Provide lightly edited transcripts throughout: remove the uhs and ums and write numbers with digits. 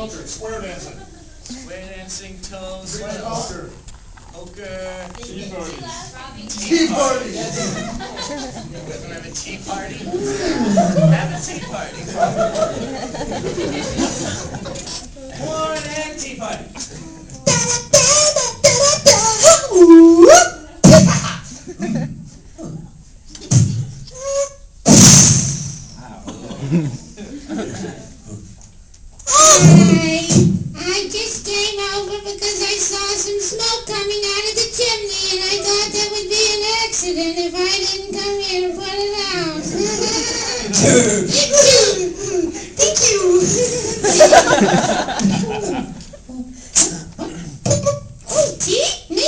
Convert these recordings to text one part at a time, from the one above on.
Square dancing. Square dancing, toes, Poker. poker, Tea party. tea party. Tea We're gonna have a tea party. Have a tea party. Come on and tea party. I just came over because I saw some smoke coming out of the chimney and I thought that would be an accident if I didn't come here to put it out. Thank you. Oh, tea? Me?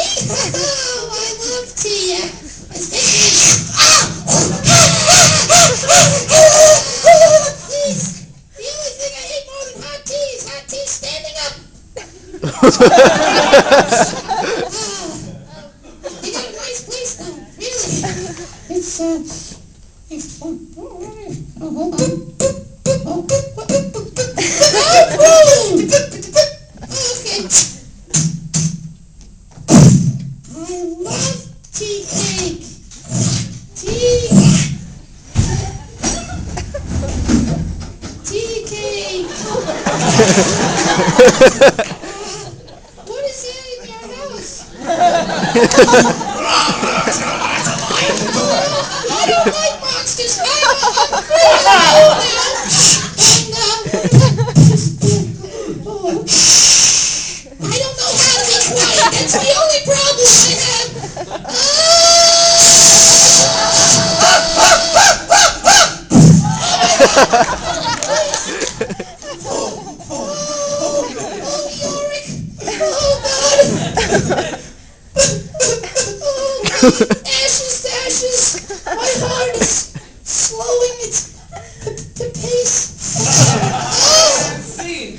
Oh, I love tea. The only thing I hate more than hot tea is hot tea standing up. You got a nice place though, really. It's hold on. Okay. I love tea cake. Tea cake. What is that in your house? I don't like monsters. I'm afraid of you now. I don't know how to be quiet. That's the only problem I have. Yorick. Oh, God. Ashes. My heart is slowing its pace. Oh. Scene.